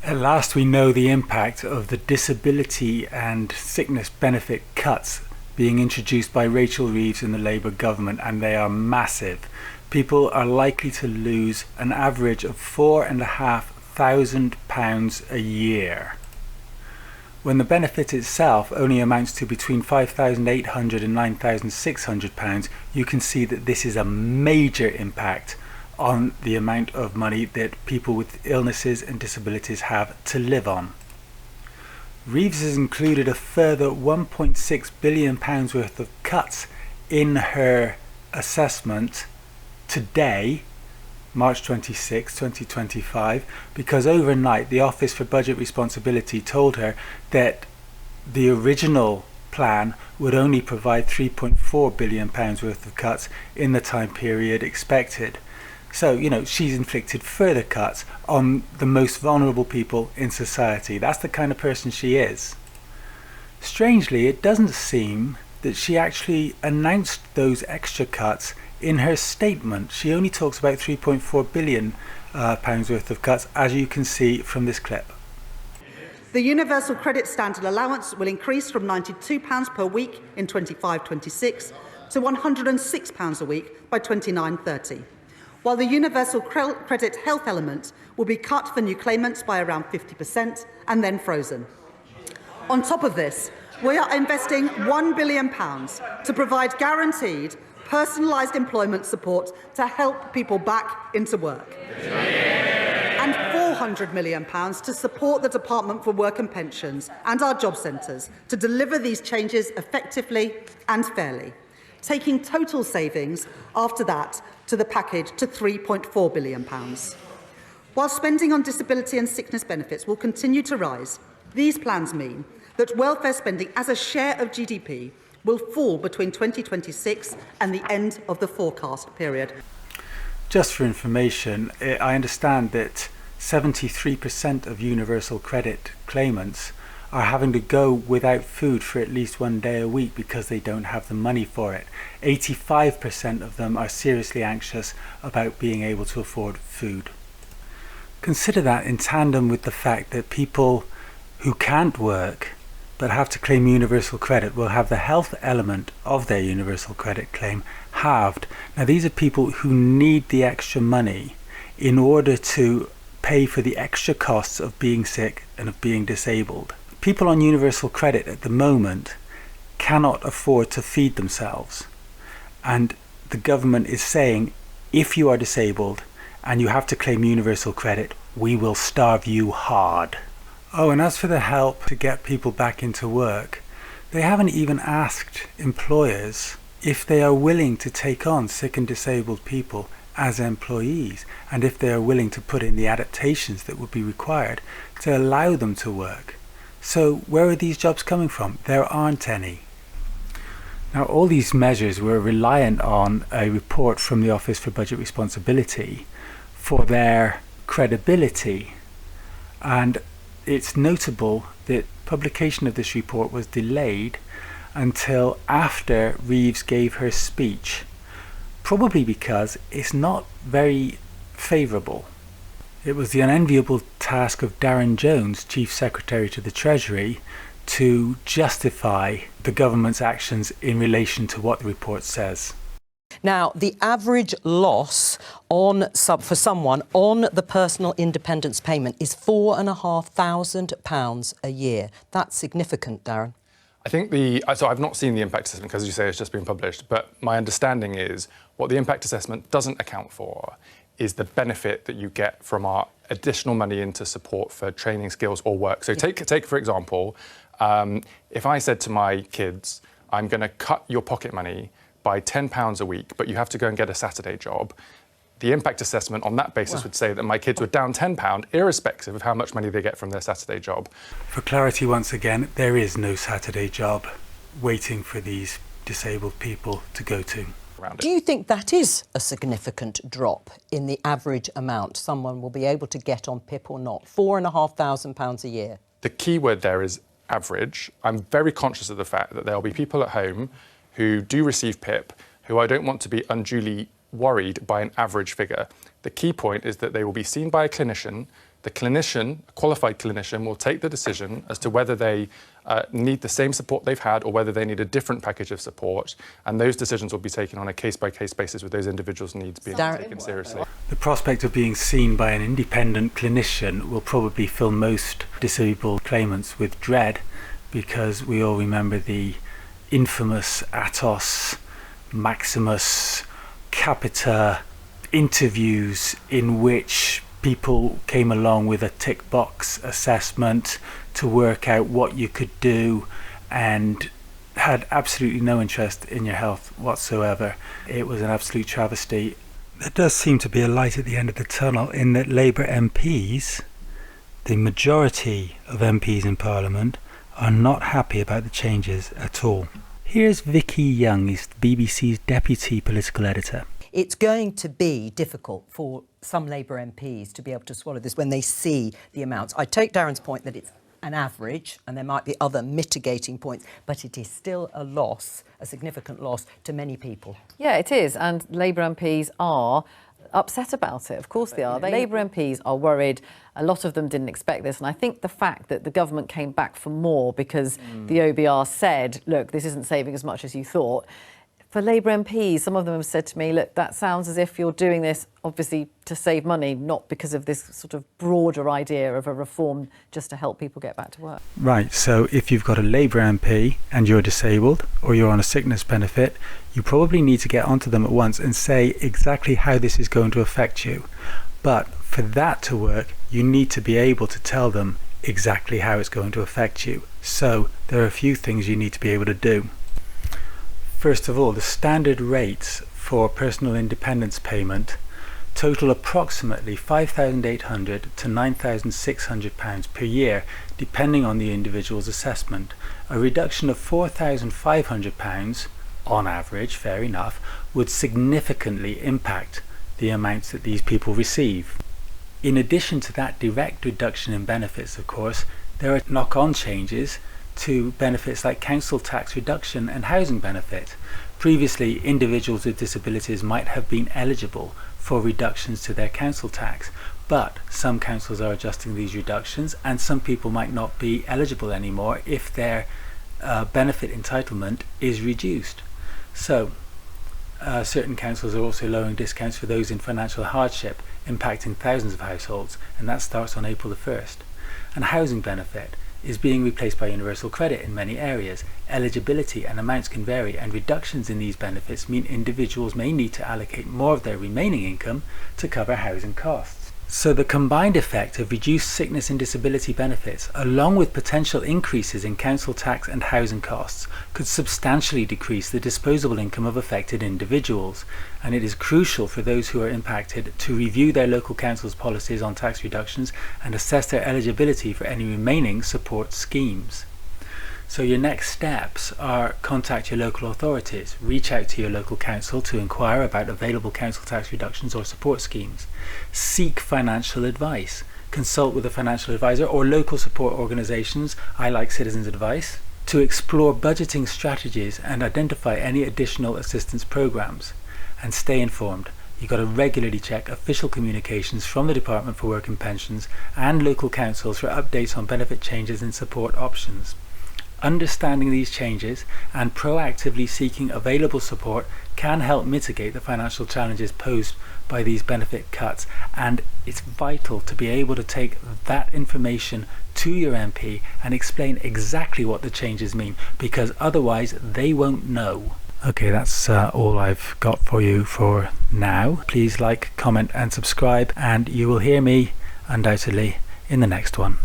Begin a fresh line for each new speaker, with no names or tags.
At last we know the impact of the disability and sickness benefit cuts being introduced by Rachel Reeves in the Labour government, and they are massive. People are likely to lose an average of £4,500 a year, when the benefit itself only amounts to between £5,800 and £9,600. You can see that this is a major impact on the amount of money that people with illnesses and disabilities have to live on. Reeves has included a further £1.6 billion worth of cuts in her assessment today, March 26, 2025, because overnight the Office for Budget Responsibility told her that the original plan would only provide £3.4 billion worth of cuts in the time period expected. So, she's inflicted further cuts on the most vulnerable people in society. That's the kind of person she is. Strangely, it doesn't seem that she actually announced those extra cuts in her statement. She only talks about £3.4 billion worth of cuts, as you can see from this clip.
The Universal Credit Standard Allowance will increase from £92 per week in 25-26 to £106 a week by 29-30. While the Universal Credit Health element will be cut for new claimants by around 50% and then frozen. On top of this, we are investing £1 billion to provide guaranteed, personalised employment support to help people back into work. And £400 million to support the Department for Work and Pensions and our job centres to deliver these changes effectively and fairly, taking total savings after that to the package to £3.4 billion. While spending on disability and sickness benefits will continue to rise, these plans mean that welfare spending as a share of GDP will fall between 2026 and the end of the forecast period.
Just for information, I understand that 73% of universal credit claimants are having to go without food for at least one day a week because they don't have the money for it. 85% of them are seriously anxious about being able to afford food. Consider that in tandem with the fact that people who can't work but have to claim universal credit will have the health element of their universal credit claim halved. Now, these are people who need the extra money in order to pay for the extra costs of being sick and of being disabled. People on universal credit at the moment cannot afford to feed themselves, and the government is saying, if you are disabled and you have to claim universal credit, we will starve you hard. Oh, and as for the help to get people back into work, they haven't even asked employers if they are willing to take on sick and disabled people as employees, and if they are willing to put in the adaptations that would be required to allow them to work. So where are these jobs coming from? There aren't any. Now, all these measures were reliant on a report from the Office for Budget Responsibility for their credibility, and it's notable that publication of this report was delayed until after Reeves gave her speech, probably because it's not very favourable. It was the unenviable task of Darren Jones, Chief Secretary to the Treasury, to justify the government's actions in relation to what the report says.
Now, the average loss for someone on the personal independence payment is £4,500 a year. That's significant, Darren.
I think so I've not seen the impact assessment because, as you say, it's just been published, but my understanding is what the impact assessment doesn't account for is the benefit that you get from our additional money into support for training, skills or work. So take for example, if I said to my kids, I'm going to cut your pocket money by £10 a week, but you have to go and get a Saturday job, the impact assessment on that basis would say that my kids were down £10, irrespective of how much money they get from their Saturday job.
For clarity, once again, there is no Saturday job waiting for these disabled people to go to.
Do you think that is a significant drop in the average amount someone will be able to get on PIP or not? £4,500 a year.
The key word there is average. I'm very conscious of the fact that there will be people at home who do receive PIP who I don't want to be unduly worried by an average figure. The key point is that they will be seen by a clinician, The clinician, a qualified clinician, will take the decision as to whether they need the same support they've had or whether they need a different package of support, and those decisions will be taken on a case-by-case basis with those individuals' needs being taken seriously.
The prospect of being seen by an independent clinician will probably fill most disabled claimants with dread, because we all remember the infamous Atos, Maximus, Capita interviews in which people came along with a tick box assessment to work out what you could do and had absolutely no interest in your health whatsoever. It was an absolute travesty. There does seem to be a light at the end of the tunnel in that Labour MPs, the majority of MPs in Parliament, are not happy about the changes at all. Here's Vicky Young, who's BBC's deputy political editor.
It's going to be difficult for some Labour MPs to be able to swallow this when they see the amounts. I take Darren's point that it's an average and there might be other mitigating points, but it is still a loss, a significant loss to many people.
Yeah, it is, and Labour MPs are upset about it. Of course they are. Labour MPs are worried. A lot of them didn't expect this, and I think the fact that the government came back for more because the OBR said, look, this isn't saving as much as you thought. For Labour MPs, some of them have said to me, look, that sounds as if you're doing this, obviously, to save money, not because of this sort of broader idea of a reform just to help people get back to work.
Right, so if you've got a Labour MP and you're disabled or you're on a sickness benefit, you probably need to get onto them at once and say exactly how this is going to affect you. But for that to work, you need to be able to tell them exactly how it's going to affect you. So there are a few things you need to be able to do. First of all, the standard rates for personal independence payment total approximately £5,800 to £9,600 per year, depending on the individual's assessment. A reduction of £4,500 on average, fair enough, would significantly impact the amounts that these people receive. In addition to that direct reduction in benefits, of course, there are knock-on changes to benefits like council tax reduction and housing benefit. Previously, individuals with disabilities might have been eligible for reductions to their council tax, but some councils are adjusting these reductions and some people might not be eligible anymore if their benefit entitlement is reduced. So certain councils are also lowering discounts for those in financial hardship, impacting thousands of households, and that starts on April the 1st. And housing benefit is being replaced by universal credit in many areas. Eligibility and amounts can vary, and reductions in these benefits mean individuals may need to allocate more of their remaining income to cover housing costs. So the combined effect of reduced sickness and disability benefits, along with potential increases in council tax and housing costs, could substantially decrease the disposable income of affected individuals, and it is crucial for those who are impacted to review their local council's policies on tax reductions and assess their eligibility for any remaining support schemes. So your next steps are contact your local authorities, reach out to your local council to inquire about available council tax reductions or support schemes, seek financial advice, consult with a financial advisor or local support organisations, I like Citizens Advice, to explore budgeting strategies and identify any additional assistance programmes, and stay informed. You've got to regularly check official communications from the Department for Work and Pensions and local councils for updates on benefit changes and support options. Understanding these changes and proactively seeking available support can help mitigate the financial challenges posed by these benefit cuts, and it's vital to be able to take that information to your MP and explain exactly what the changes mean, because otherwise they won't know. Okay, that's all I've got for you for now. Please like, comment and subscribe, and you will hear me undoubtedly in the next one.